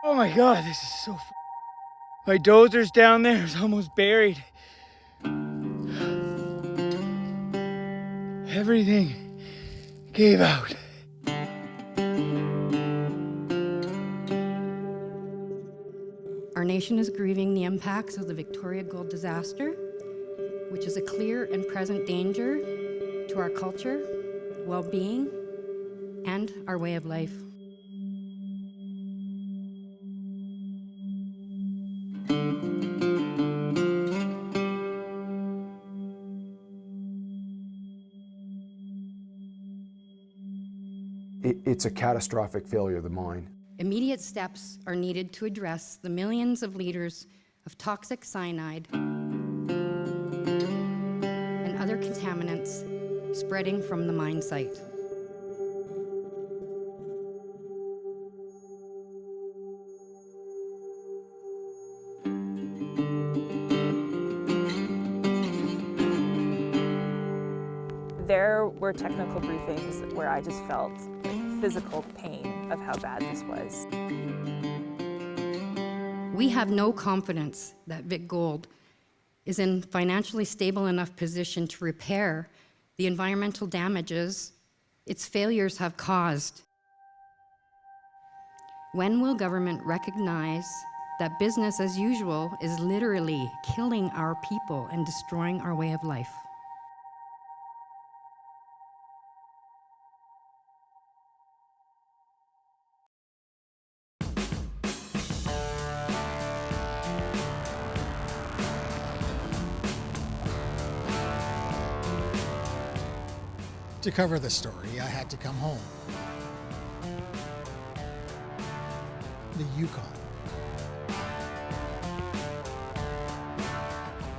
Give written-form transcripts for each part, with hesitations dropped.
Oh my God, this is so my dozer's down there is almost buried. Everything gave out. Our nation is grieving the impacts of the Victoria Gold disaster, which is a clear and present danger to our culture, well-being, and our way of life. It's a catastrophic failure of the mine. Immediate steps are needed to address the millions of liters of toxic cyanide and other contaminants spreading from the mine site. There were technical briefings where I just felt physical pain of how bad this was. We have no confidence that Vic Gold is in financially stable enough position to repair the environmental damages its failures have caused. When will government recognize that business as usual is literally killing our people and destroying our way of life? To cover the story, I had to come home. The Yukon.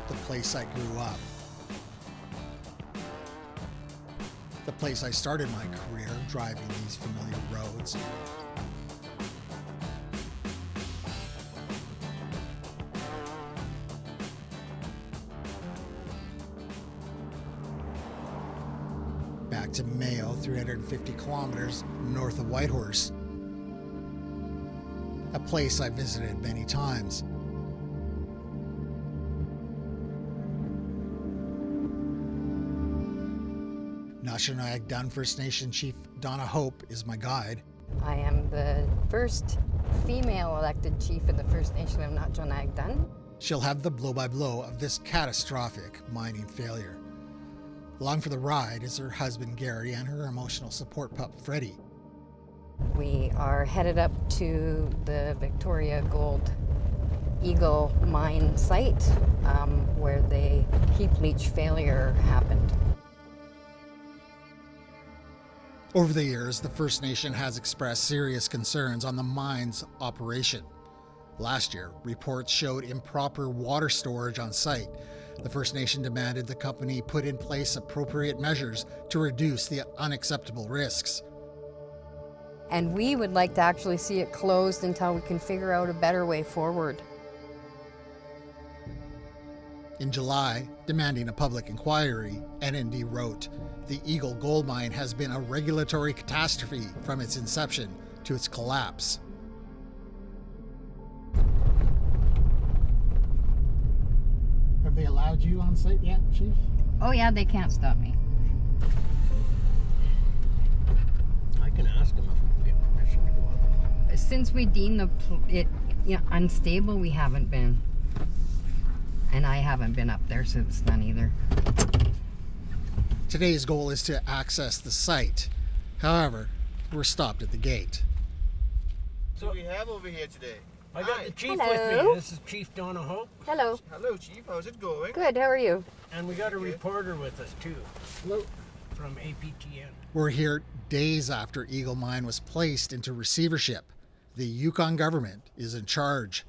The place I grew up. The place I started my career driving these familiar roads. Back to Mayo, 350 kilometers north of Whitehorse. A place I visited many times. Na-Cho First Nation Chief Dawna Hope is my guide. I am the first female elected chief of the First Nation of Na-Cho. She'll have the blow-by-blow of this catastrophic mining failure. Along for the ride is her husband Gary and her emotional support pup Freddie. We are headed up to the Victoria Gold Eagle mine site where the heap leach failure happened. Over the years, the First Nation has expressed serious concerns on the mine's operation. Last year, reports showed improper water storage on site. The First Nation demanded the company put in place appropriate measures to reduce the unacceptable risks. And we would like to actually see it closed until we can figure out a better way forward. In July, demanding a public inquiry, NND wrote, "The Eagle Gold Mine has been a regulatory catastrophe from its inception to its collapse." Have they allowed you on site yet, Chief? Oh yeah, they can't stop me. I can ask them if we can get permission to go up. Since we deemed it unstable, we haven't been. And I haven't been up there since then either. Today's goal is to access the site. However, we're stopped at the gate. So we have over here today. I got the chief Hello. with me. This is Chief Dawna Hope. Hello. Hello, Chief. How's it going? Good, how are you? And we got a reporter with us too. Hello. From APTN. We're here days after Eagle Mine was placed into receivership. The Yukon government is in charge.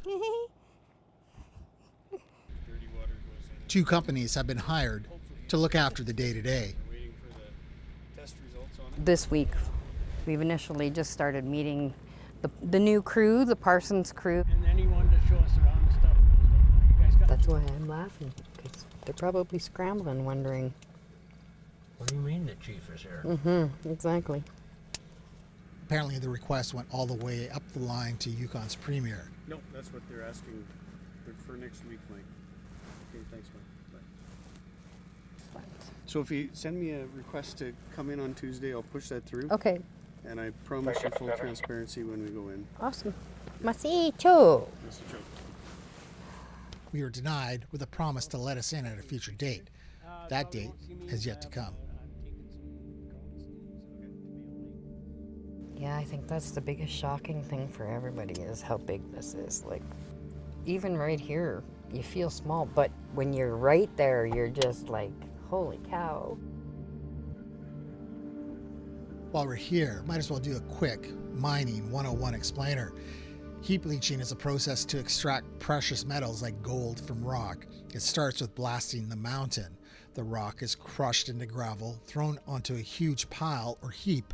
2 companies have been hired to look after the day-to-day. This week, we've initially just started meeting the new crew, the Parsons crew. And then he wanted to show us around and stuff. And I was like, you guys got That's why I'm laughing, because they're probably scrambling, wondering. What do you mean the chief is here? Mm-hmm, exactly. Apparently the request went all the way up the line to Yukon's premier. No, that's what they're asking for next week, Mike. Okay, thanks, Mike. Bye. So if you send me a request to come in on Tuesday, I'll push that through. Okay, And I promise you full transparency when we go in. awesome. Na-Cho. Mr. Cho. We were denied with a promise to let us in at a future date. That date has yet to come. Yeah, I think that's the biggest shocking thing for everybody is how big this is. Like, even right here, you feel small, but when you're right there, you're just like, holy cow. While we're here, might as well do a quick Mining 101 explainer. Heap leaching is a process to extract precious metals like gold from rock. It starts with blasting the mountain. The rock is crushed into gravel, thrown onto a huge pile or heap,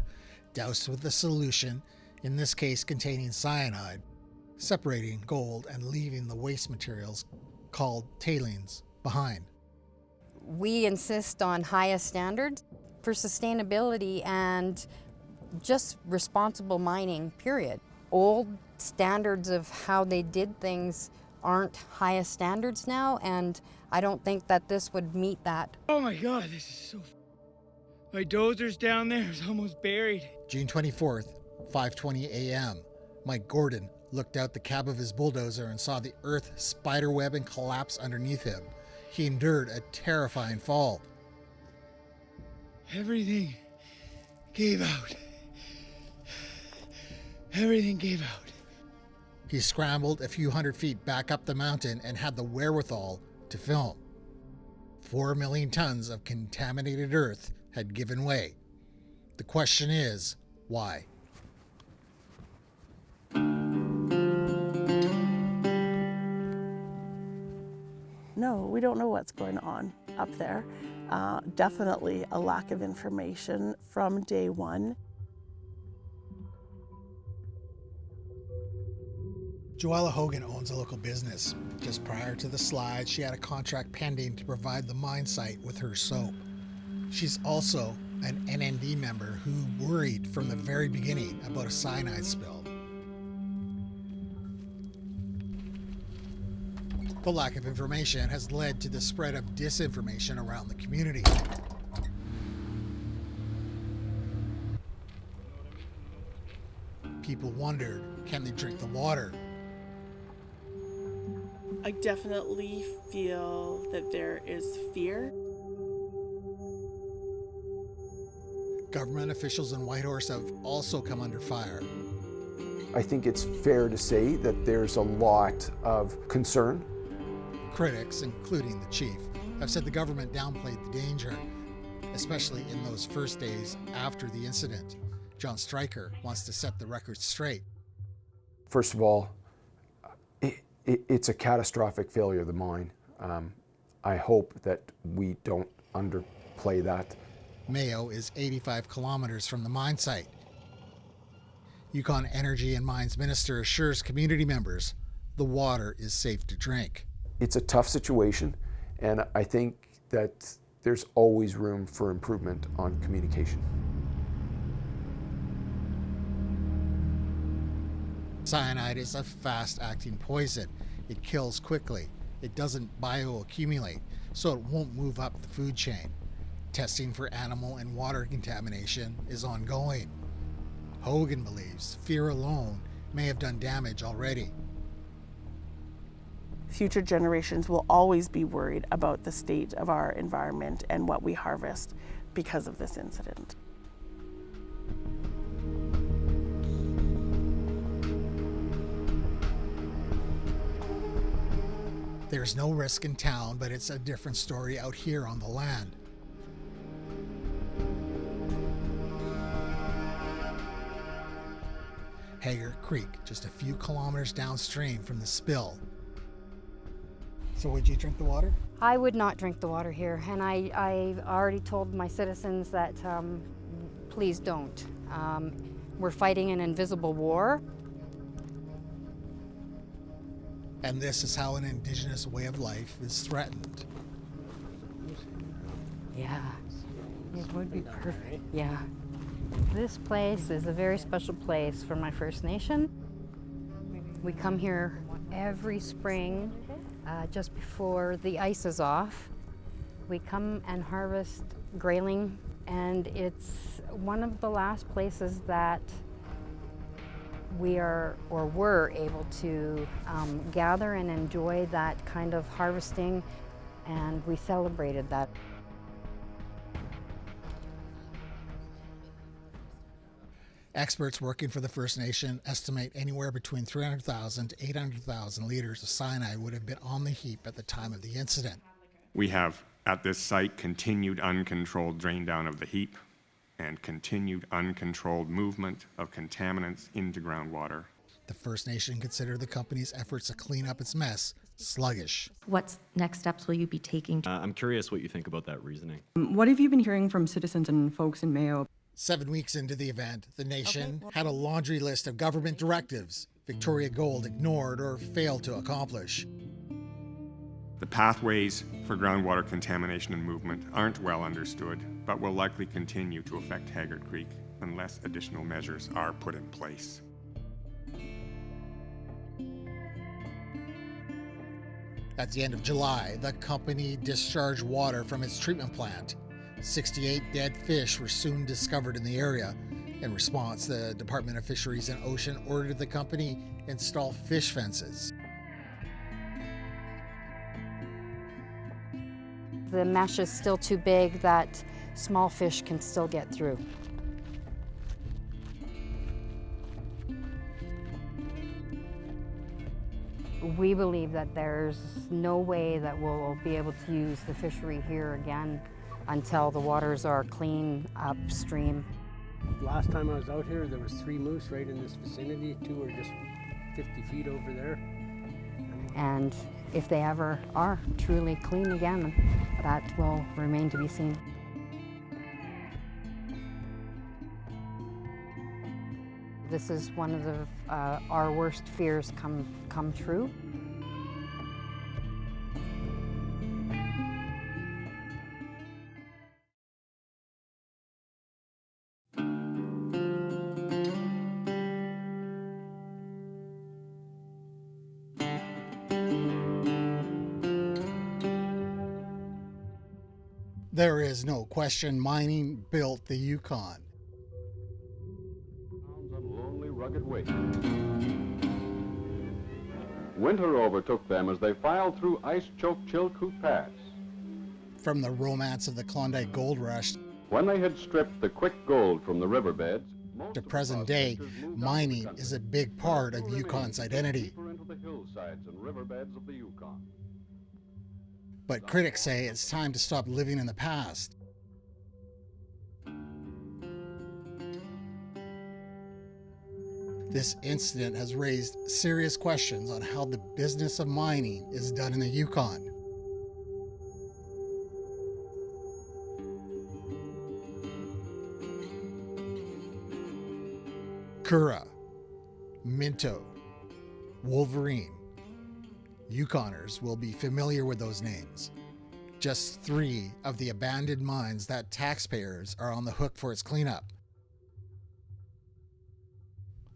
doused with a solution, in this case containing cyanide, separating gold and leaving the waste materials, called tailings, behind. We insist on highest standards for sustainability and just responsible mining, period. Old standards of how they did things aren't highest standards now, and I don't think that this would meet that. Oh my God, this is so. My dozer's down there is almost buried. June 24th, 5:20 a.m. Mike Gordon looked out the cab of his bulldozer and saw the earth spiderweb and collapse underneath him. He endured a terrifying fall. Everything gave out. Everything gave out. He scrambled a few hundred feet back up the mountain and had the wherewithal to film. 4 million tons of contaminated earth had given way. The question is, why? No, we don't know what's going on up there. Definitely a lack of information from day one. Joella Hogan owns a local business. Just prior to the slide, she had a contract pending to provide the mine site with her soap. She's also an NND member who worried from the very beginning about a cyanide spill. The lack of information has led to the spread of disinformation around the community. People wondered, can they drink the water? I definitely feel that there is fear. Government officials in Whitehorse have also come under fire. I think it's fair to say that there's a lot of concern. Critics, including the chief, have said the government downplayed the danger, especially in those first days after the incident. John Stryker wants to set the record straight. First of all, it's a catastrophic failure of the mine. I hope that we don't underplay that. Mayo is 85 kilometers from the mine site. Yukon Energy and Mines Minister assures community members the water is safe to drink. It's a tough situation, and I think that there's always room for improvement on communication. Cyanide is a fast-acting poison. It kills quickly. It doesn't bioaccumulate, so it won't move up the food chain. Testing for animal and water contamination is ongoing. Hogan believes fear alone may have done damage already. Future generations will always be worried about the state of our environment and what we harvest because of this incident. There's no risk in town, but it's a different story out here on the land. Hager Creek, just a few kilometers downstream from the spill. So would you drink the water? I would not drink the water here, and I've already told my citizens that please don't. We're fighting an invisible war. And this is how an Indigenous way of life is threatened. Yeah, it would be perfect. Yeah. This place is a very special place for my First Nation. We come here every spring, just before the ice is off. We come and harvest grayling, and it's one of the last places that we are, or were able to gather and enjoy that kind of harvesting, and we celebrated that. Experts working for the First Nation estimate anywhere between 300,000 to 800,000 liters of cyanide would have been on the heap at the time of the incident. We have, at this site, continued uncontrolled drain down of the heap and continued uncontrolled movement of contaminants into groundwater. The First Nation considered the company's efforts to clean up its mess sluggish. What next steps will you be taking? I'm curious what you think about that reasoning. What have you been hearing from citizens and folks in Mayo? 7 weeks into the event, the nation had a laundry list of government directives Victoria Gold ignored or failed to accomplish. The pathways for groundwater contamination and movement aren't well understood, but will likely continue to affect Haggard Creek unless additional measures are put in place. At the end of July, the company discharged water from its treatment plant. 68 dead fish were soon discovered in the area. In response, the Department of Fisheries and Ocean ordered the company install fish fences. The mesh is still too big that small fish can still get through. We believe that there's no way that we'll be able to use the fishery here again until the waters are clean upstream. Last time I was out here, there was 3 moose right in this vicinity. 2 were just 50 feet over there. And if they ever are truly clean again, that will remain to be seen. This is one of our worst fears come true. There is no question mining built the Yukon. Lonely, rugged waste. Winter overtook them as they filed through ice-choked Chilkoot Pass. From the romance of the Klondike Gold Rush, when they had stripped the quick gold from the riverbeds, to present day, mining is a big part of Yukon's identity. Into the hillsides and riverbeds of the Yukon. But critics say it's time to stop living in the past. This incident has raised serious questions on how the business of mining is done in the Yukon. Kura, Minto, Wolverine. Yukoners will be familiar with those names. Just 3 of the abandoned mines that taxpayers are on the hook for its cleanup.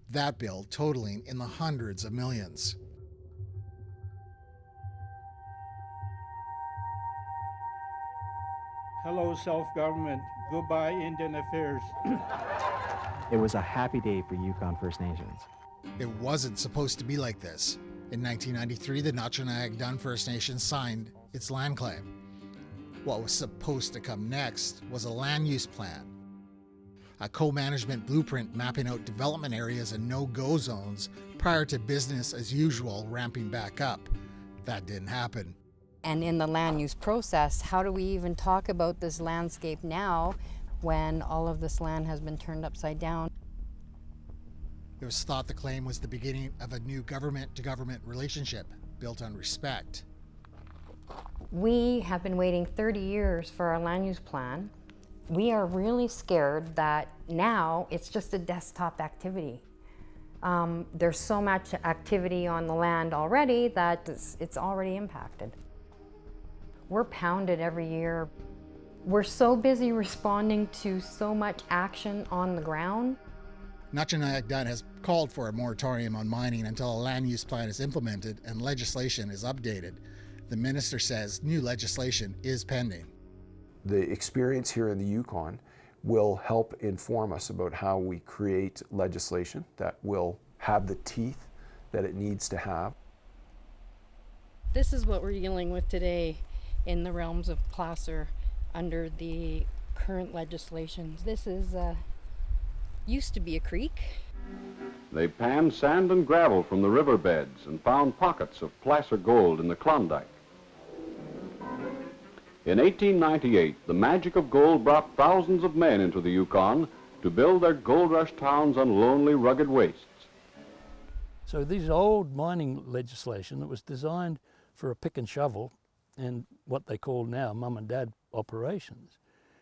That bill totaling in the hundreds of millions. Hello, self-government. Goodbye, Indian affairs. It was a happy day for Yukon First Nations. It wasn't supposed to be like this. In 1993, the Na-Cho First Nation signed its land claim. What was supposed to come next was a land use plan, a co-management blueprint mapping out development areas and no-go zones prior to business as usual ramping back up. That didn't happen. And in the land use process, how do we even talk about this landscape now when all of this land has been turned upside down? It was thought the claim was the beginning of a new government-to-government relationship built on respect. We have been waiting 30 years for our land use plan. We are really scared that now it's just a desktop activity. There's so much activity on the land already that it's already impacted. We're pounded every year We're so busy responding to so much action on the ground. Na-Cho has called for a moratorium on mining until a land use plan is implemented and legislation is updated. The minister says new legislation is pending. The experience here in the Yukon will help inform us about how we create legislation that will have the teeth that it needs to have. This is what we're dealing with today in the realms of placer under the current legislation. This is used to be a creek. They panned sand and gravel from the riverbeds and found pockets of placer gold in the Klondike. In 1898, the magic of gold brought thousands of men into the Yukon to build their gold rush towns on lonely, rugged wastes. So this old mining legislation that was designed for a pick and shovel and what they call now mum and dad operations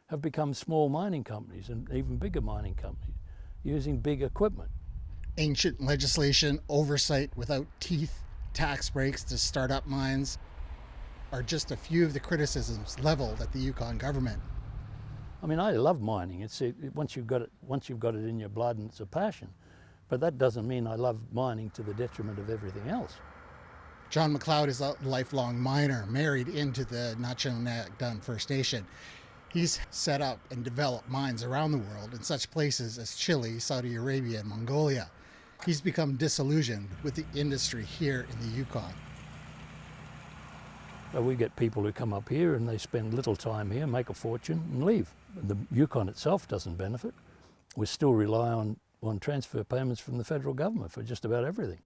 have become small mining companies and even bigger mining companies using big equipment. Ancient legislation, oversight without teeth, tax breaks to start up mines are just a few of the criticisms leveled at the Yukon government. I mean, I love mining. Once you've got it in your blood and it's a passion. But that doesn't mean I love mining to the detriment of everything else. John McLeod is a lifelong miner, married into the Na-Cho First Nation. He's set up and developed mines around the world in such places as Chile, Saudi Arabia, and Mongolia. He's become disillusioned with the industry here in the Yukon. So we get people who come up here and they spend little time here, make a fortune and leave. The Yukon itself doesn't benefit. We still rely on transfer payments from the federal government for just about everything.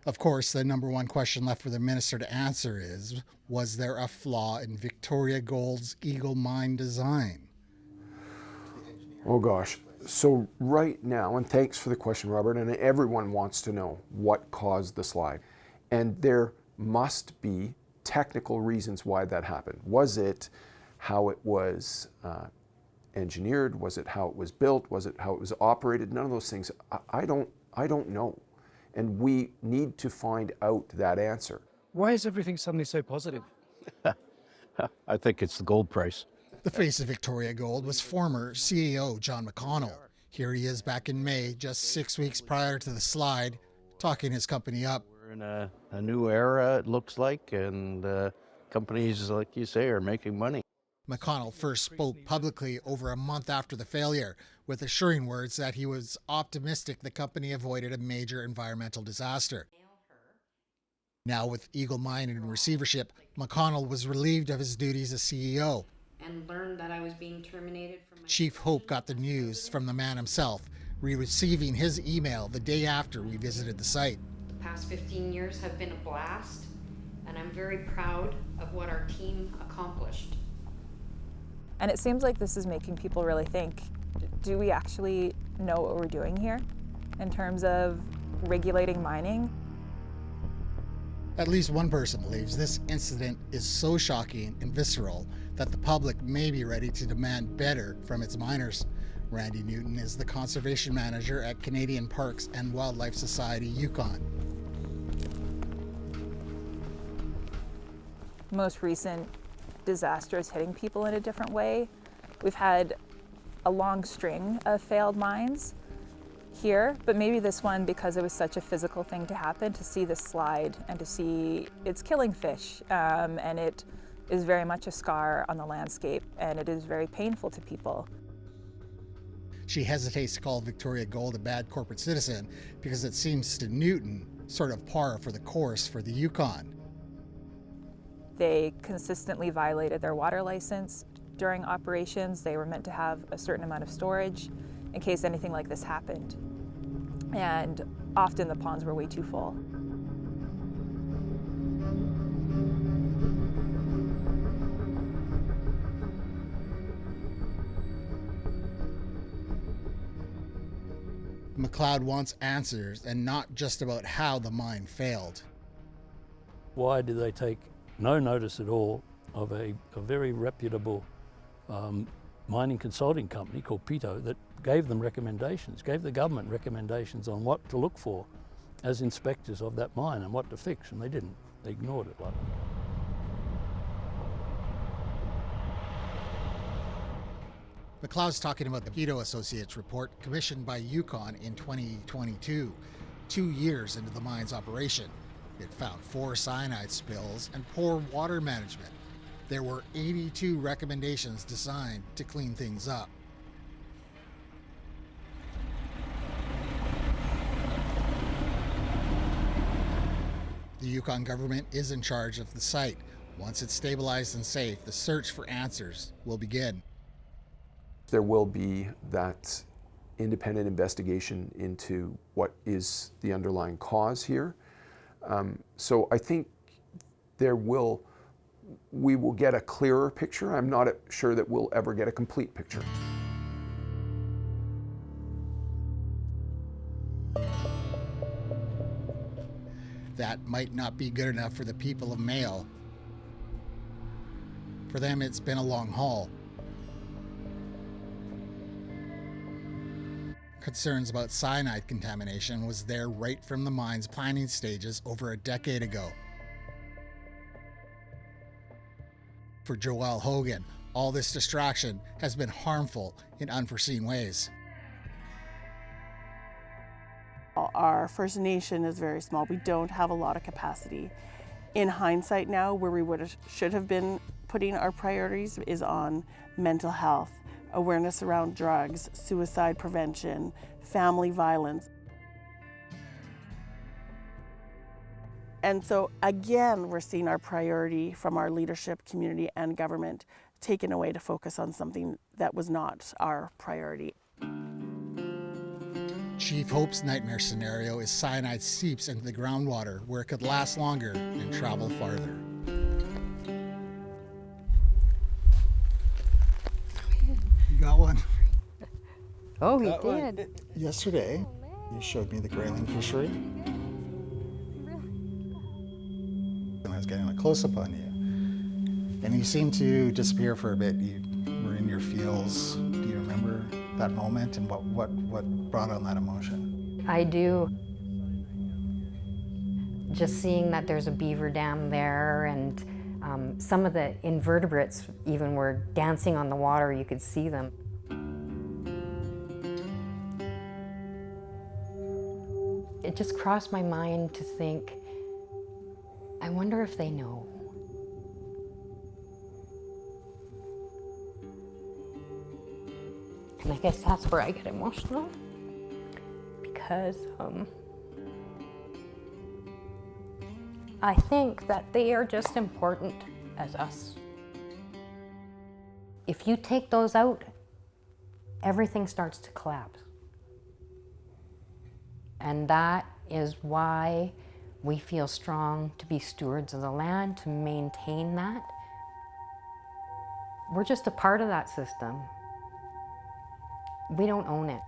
Of course, the number one question left for the minister to answer is, was there a flaw in Victoria Gold's Eagle Mine design? Oh gosh. So right now, and thanks for the question, Robert, and everyone wants to know what caused the slide. And there must be technical reasons why that happened. Was it how it was engineered? Was it how it was built? Was it how it was operated? None of those things. I don't know. And we need to find out that answer. Why is everything suddenly so positive? I think it's the gold price. The face of Victoria Gold was former CEO John McConnell. Here he is back in May, just 6 weeks prior to the slide, talking his company up. We're in a new era, it looks like, and companies, like you say, are making money. McConnell first spoke publicly over a month after the failure, with assuring words that he was optimistic the company avoided a major environmental disaster. Now with Eagle Mine in receivership, McConnell was relieved of his duties as CEO. And learned that I was being terminated from my Chief Hope got the news from the man himself, receiving his email the day after we visited the site. The past 15 years have been a blast, and I'm very proud of what our team accomplished. And it seems like this is making people really think, do we actually know what we're doing here in terms of regulating mining? At least one person believes this incident is so shocking and visceral that the public may be ready to demand better from its miners. Randy Newton is the conservation manager at Canadian Parks and Wildlife Society, Yukon. Most recent disaster is hitting people in a different way. We've had a long string of failed mines here, but maybe this one, because it was such a physical thing to happen, to see this slide and to see it's killing fish, and it is very much a scar on the landscape, and it is very painful to people. She hesitates to call Victoria Gold a bad corporate citizen because it seems to Newton sort of par for the course for the Yukon. They consistently violated their water license during operations. They were meant to have a certain amount of storage in case anything like this happened. And often the ponds were way too full. McLeod wants answers, and not just about how the mine failed. Why did they take no notice at all of a very reputable mining consulting company called Pito that gave them recommendations, gave the government recommendations on what to look for as inspectors of that mine and what to fix, and they didn't. They ignored it. McLeod's talking about the Keto Associates report commissioned by Yukon in 2022, 2 years into the mine's operation. It found 4 cyanide spills and poor water management. There were 82 recommendations designed to clean things up. The Yukon government is in charge of the site. Once it's stabilized and safe, the search for answers will begin. There will be that independent investigation into what is the underlying cause here. So I think we will get a clearer picture. I'm not sure that we'll ever get a complete picture. That might not be good enough for the people of Mayo. For them, it's been a long haul. Concerns about cyanide contamination was there right from the mine's planning stages over a decade ago. For Joelle Hogan, all this distraction has been harmful in unforeseen ways. Our First Nation is very small. We don't have a lot of capacity. In hindsight now, where we should have been putting our priorities is on mental health, awareness around drugs, suicide prevention, family violence. And so again, we're seeing our priority from our leadership, community, and government taken away to focus on something that was not our priority. Chief Hope's nightmare scenario is cyanide seeps into the groundwater where it could last longer and travel farther. You got one? Oh, he did. Yesterday, you showed me the grayling fishery. And I was getting a close-up on you. And you seemed to disappear for a bit. You were in your feels. Do you remember that moment and what brought on that emotion? I do. Just seeing that there's a beaver dam there, and some of the invertebrates even were dancing on the water. You could see them. It just crossed my mind to think, I wonder if they know. And I guess that's where I get emotional, because I think that they are just important as us. If you take those out, everything starts to collapse. And that is why we feel strong to be stewards of the land, to maintain that. We're just a part of that system. We don't own it.